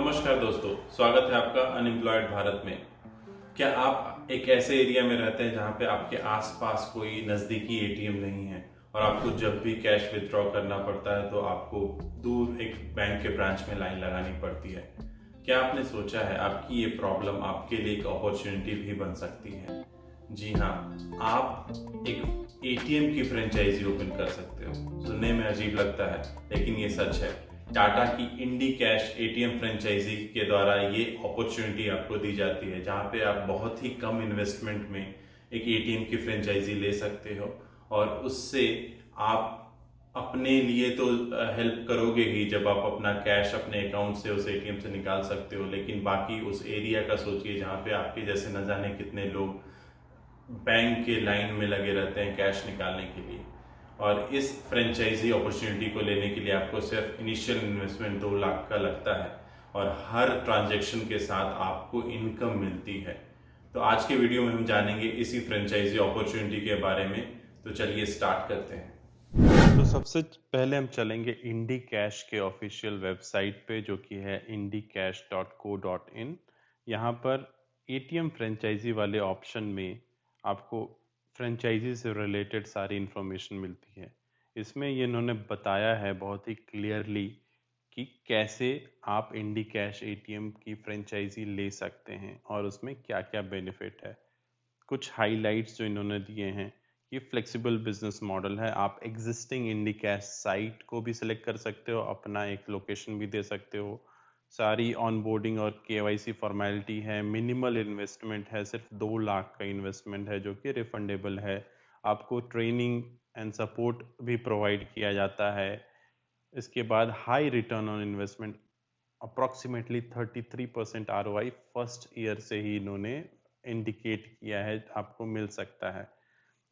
नमस्कार दोस्तों, स्वागत है आपका अनएम्प्लॉयड भारत में। क्या आप एक ऐसे एरिया में रहते हैं जहां पे आपके आसपास कोई नज़दीकी एटीएम नहीं है और आपको जब भी कैश विथड्रॉ करना पड़ता है तो आपको दूर एक बैंक के ब्रांच में लाइन लगानी पड़ती है? क्या आपने सोचा है आपकी ये प्रॉब्लम आपके लिए एक अपॉर्चुनिटी भी बन सकती है? जी हाँ, आप एक एटीएम की फ्रेंचाइजी ओपन कर सकते हो। सुनने में अजीब लगता है लेकिन ये सच है। टाटा की इंडी कैश एटीएम फ्रेंचाइजी के द्वारा ये अपॉर्चुनिटी आपको दी जाती है जहाँ पे आप बहुत ही कम इन्वेस्टमेंट में एक एटीएम की फ्रेंचाइजी ले सकते हो और उससे आप अपने लिए तो हेल्प करोगे ही जब आप अपना कैश अपने अकाउंट से उस एटीएम से निकाल सकते हो, लेकिन बाकी उस एरिया का सोचिए जहाँ पे आपके जैसे न जाने कितने लोग बैंक के लाइन में लगे रहते हैं कैश निकालने के लिए। और इस फ्रेंचाइजी अपॉर्चुनिटी को लेने के लिए आपको सिर्फ इनिशियल इन्वेस्टमेंट 2 लाख का लगता है और हर ट्रांजैक्शन के साथ आपको इनकम मिलती है। तो आज के वीडियो में हम जानेंगे इसी फ्रेंचाइजी अपॉर्चुनिटी के बारे में। तो चलिए स्टार्ट करते हैं। तो सबसे पहले हम चलेंगे इंडी कैश के ऑफिशियल वेबसाइट पे जो कि है indicash.co.in। यहाँ पर एटीएम फ्रेंचाइजी वाले ऑप्शन में आपको फ्रेंचाइजी से रिलेटेड सारी इन्फॉर्मेशन मिलती है। इसमें ये इन्होंने बताया है बहुत ही क्लियरली कि कैसे आप इंडी कैश एटीएम की फ्रेंचाइजी ले सकते हैं और उसमें क्या क्या बेनिफिट है। कुछ हाइलाइट्स जो इन्होंने दिए हैं, ये फ्लेक्सिबल बिजनेस मॉडल है। आप एग्जिस्टिंग इंडिकैश साइट को भी सिलेक्ट कर सकते हो, अपना एक लोकेशन भी दे सकते हो। सारी ऑनबोर्डिंग और केवाईसी फॉर्मेलिटी है। मिनिमल इन्वेस्टमेंट है, सिर्फ 2 लाख का इन्वेस्टमेंट है जो कि रिफंडेबल है। आपको ट्रेनिंग एंड सपोर्ट भी प्रोवाइड किया जाता है। इसके बाद high return on investment, approximately 33% ROI first year से ही इन्होंने इंडिकेट किया है आपको मिल सकता है।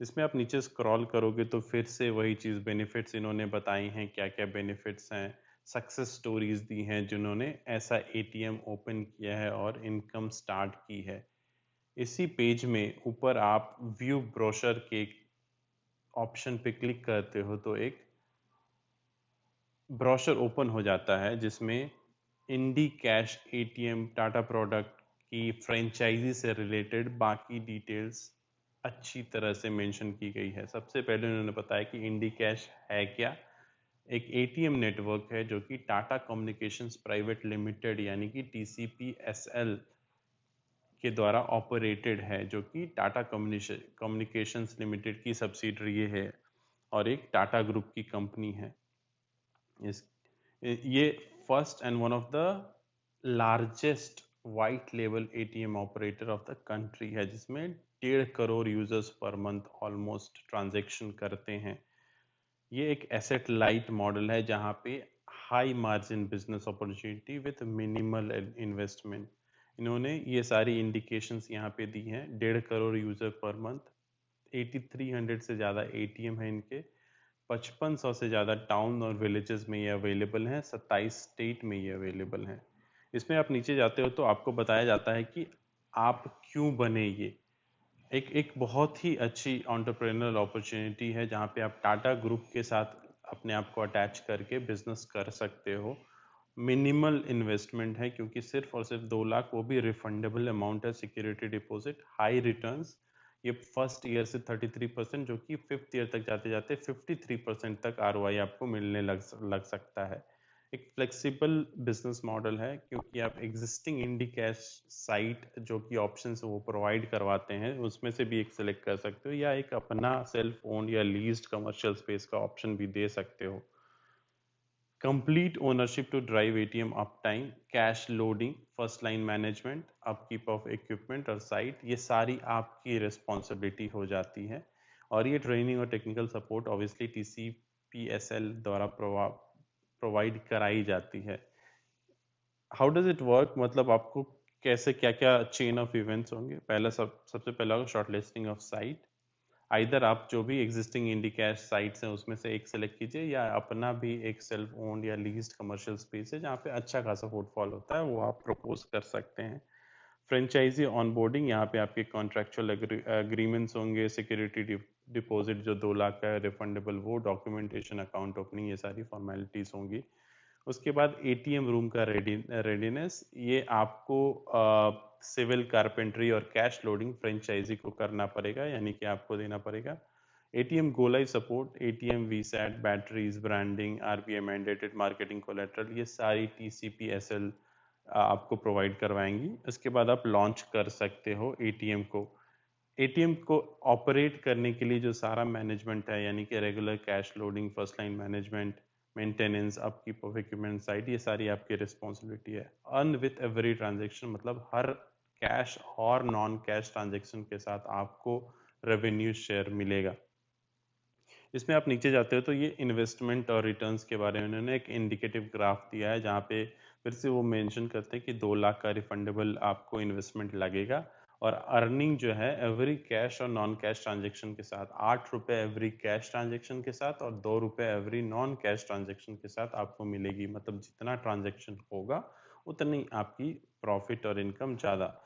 इसमें आप नीचे स्क्रॉल करोगे तो फिर से वही चीज़, बेनिफिट्स इन्होंने बताई हैं, क्या क्या बेनिफिट्स हैं। सक्सेस स्टोरीज दी हैं जिन्होंने ऐसा एटीएम ओपन किया है और इनकम स्टार्ट की है। इसी पेज में ऊपर आप व्यू ब्रोशर के ऑप्शन पे क्लिक करते हो तो एक ब्रोशर ओपन हो जाता है जिसमें इंडी कैश एटीएम टाटा प्रोडक्ट की फ्रेंचाइजी से रिलेटेड बाकी डिटेल्स अच्छी तरह से मेंशन की गई है। सबसे पहले उन्होंने बताया कि इंडी कैश है क्या। एक एटीएम नेटवर्क है जो कि टाटा कम्युनिकेशंस प्राइवेट लिमिटेड यानी कि TCPSL के द्वारा ऑपरेटेड है, जो कि टाटा कम्युनिकेशंस लिमिटेड की सब्सिडरी है और एक टाटा ग्रुप की कंपनी है। इस ये first and one of the largest white level ATM operator of the country है, जिसमें 1.5 crore users per month almost transaction करते हैं। ये एक एसेट लाइट मॉडल है जहां पे high margin business opportunity with minimal investment. इन्होंने ये सारी इंडिकेशंस यहाँ पे दी हैं। 1.5 करोड़ यूजर पर मंथ, 8300 से ज़्यादा एटीएम है इनके, 5500 से ज़्यादा टाउन और विलेजेस में ये अवेलेबल हैं, 27 स्टेट में ये अवेलेबल हैं। इसमें आप नीचे जाते हो तो आपको बताया जाता है कि आप क्यों बने ये। एक एक बहुत ही अच्छी एंटरप्रेन्योरल अपॉर्चुनिटी है जहाँ पे आप टाटा ग्रुप के साथ अपने आप को अटैच करके बिजनेस कर सकते हो। मिनिमल इन्वेस्टमेंट है क्योंकि सिर्फ और सिर्फ 2 लाख, वो भी रिफंडेबल अमाउंट है, सिक्योरिटी डिपॉजिट, हाई रिटर्न्स। ये फर्स्ट ईयर से 33%, जो कि फिफ्थ ईयर तक जाते जाते 53% तक ROI आपको मिलने लग सकता है। एक फ्लेक्सिबल बिजनेस मॉडल है क्योंकि आप एग्जिस्टिंग इंडी कैश साइट जो कि ऑप्शन वो प्रोवाइड करवाते हैं उसमें से भी एक सेलेक्ट कर सकते हो, या एक अपना सेल्फ ओन या लीज्ड कमर्शियल स्पेस का ऑप्शन भी दे सकते हो। Complete ownership to drive ATM up time, cash loading, first line management, upkeep of equipment और साइट, ये सारी आपकी रिस्पॉन्सिबिलिटी हो जाती है। और ये ट्रेनिंग और टेक्निकल सपोर्ट ऑब्वियसली TCPSL द्वारा प्रोवाइड कराई जाती है। हाउ डज इट वर्क, मतलब आपको कैसे क्या क्या चेन ऑफ इवेंट्स होंगे। पहला सबसे पहला होगा short listing of site. Either आप जो भी एग्जिस्टिंग इंडी कैश साइट्स हैं उसमें से एक सेलेक्ट कीजिए, या अपना भी एक सेल्फ ओन्ड या लीज्ड कमर्शियल स्पेस है जहाँ पे अच्छा खासा फुटफॉल होता है, वो आप प्रपोज कर सकते हैं। फ्रेंचाइजी ऑनबोर्डिंग, यहाँ पे आपके कॉन्ट्रेक्चुअल एग्रीमेंट्स होंगे, सिक्योरिटी डिपॉजिट जो 2 लाख का है रिफंडेबल, वो डॉक्यूमेंटेशन, अकाउंट ओपनिंग, ये सारी फॉर्मेलिटीज होंगी। उसके बाद एटीएम रूम का रेडीनेस, ये आपको सिविल, कारपेंट्री और कैश लोडिंग फ्रेंचाइजी को करना पड़ेगा, यानी कि आपको देना पड़ेगा। ATM go live support, ATM VSAT, batteries, branding, RBI mandated marketing collateral, ये सारी टीसीपीएसएल आपको प्रोवाइड करवाएंगी। उसके बाद आप लॉन्च कर सकते हो एटीएम को। एटीएम को ऑपरेट करने के लिए जो सारा मैनेजमेंट है, यानी कि regular cash loading, first line management, maintenance, upkeep of equipment site, ये सारी आपकी रिस्पॉन्सिबिलिटी है। अर्न विथ एवरी ट्रांजेक्शन, मतलब हर कैश और नॉन कैश ट्रांजेक्शन के साथ आपको रेवेन्यू शेयर मिलेगा। इसमें आप नीचे जाते हो तो ये इन्वेस्टमेंट और रिटर्न्स के बारे में उन्होंने एक इंडिकेटिव ग्राफ दिया है, जहाँ पे फिर से वो मेंशन करते हैं कि 2 लाख का रिफंडेबल आपको इन्वेस्टमेंट लगेगा, और अर्निंग जो है एवरी कैश और नॉन कैश ट्रांजेक्शन के साथ 8 रुपये एवरी कैश ट्रांजेक्शन के साथ और 2 रुपये एवरी नॉन कैश ट्रांजेक्शन के साथ आपको मिलेगी। मतलब जितना ट्रांजेक्शन होगा उतनी आपकी प्रॉफिट और इनकम ज़्यादा।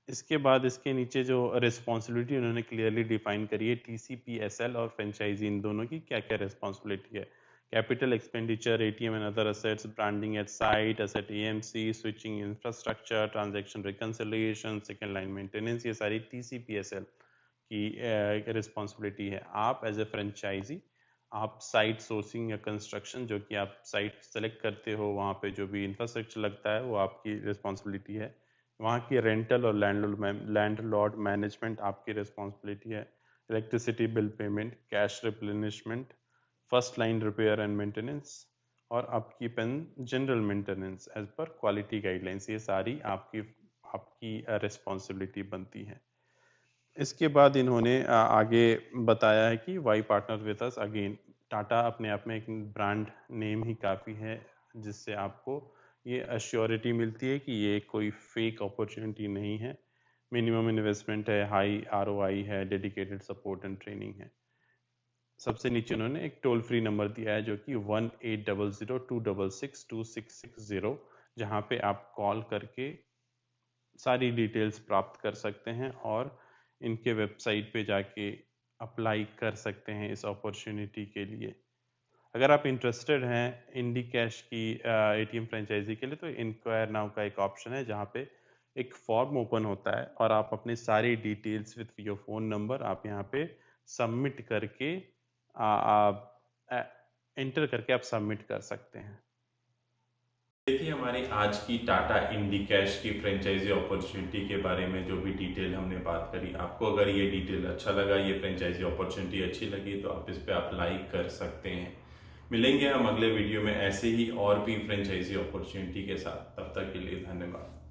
इसके बाद इसके नीचे जो रिस्पॉन्सिबिलिटी उन्होंने क्लियरली डिफाइन करी है, टीसीपीएसएल और फ्रेंचाइजी, इन दोनों की क्या क्या रिस्पॉन्सिबिलिटी है। Capital expenditure, ATM and other assets, branding at site, asset AMC, switching infrastructure, transaction reconciliation, second line maintenance, ये सारी टीसीपीएसएल की रिस्पॉन्सिबिलिटी है। आप एज ए फ्रेंचाइजी, आप साइट सोर्सिंग या कंस्ट्रक्शन, जो कि आप साइट सेलेक्ट करते हो, वहाँ पे जो भी इंफ्रास्ट्रक्चर लगता है वो आपकी रिस्पॉन्सिबिलिटी है। वहाँ की रेंटल और लैंडलॉर्ड मैनेजमेंट आपकी रिस्पॉन्सिबिलिटी है। Electricity bill payment, cash replenishment, first line repair and maintenance, और upkeep and general maintenance as per quality guidelines, ये सारी आपकी आपकी रिस्पॉन्सिबिलिटी बनती है। इसके बाद इन्होंने आगे बताया है कि why partner with us again. Tata अपने आप में एक ब्रांड नेम ही काफ़ी है, जिससे आपको ये अश्योरिटी मिलती है कि ये कोई फेक अपॉर्चुनिटी नहीं है। मिनिमम इन्वेस्टमेंट है, हाई आरओआई है, डेडिकेटेड सपोर्ट एंड ट्रेनिंग है। सबसे नीचे उन्होंने एक टोल फ्री नंबर दिया है, जो कि 1800-266-2660, जहाँ पे आप कॉल करके सारी डिटेल्स प्राप्त कर सकते हैं और इनके वेबसाइट पे जाके अप्लाई कर सकते हैं इस अपॉर्चुनिटी के लिए। अगर आप इंटरेस्टेड हैं इंडी कैश की एटीएम फ्रेंचाइजी के लिए, तो इंक्वायर नाउ का एक ऑप्शन है, जहाँ पे एक फॉर्म ओपन होता है और आप अपनी सारी details with your phone number आप यहाँ पे सबमिट करके एंटर करके आप सबमिट कर सकते हैं। देखिए, हमारी आज की टाटा इंडी कैश की फ्रेंचाइजी अपॉर्चुनिटी के बारे में जो भी डिटेल हमने बात करी, आपको अगर ये डिटेल अच्छा लगा, ये फ्रेंचाइजी अपॉर्चुनिटी अच्छी लगी, तो आप इस पे आप लाइक कर सकते हैं। मिलेंगे हम अगले वीडियो में ऐसे ही और भी फ्रेंचाइजी अपॉर्चुनिटी के साथ। तब तक के लिए धन्यवाद।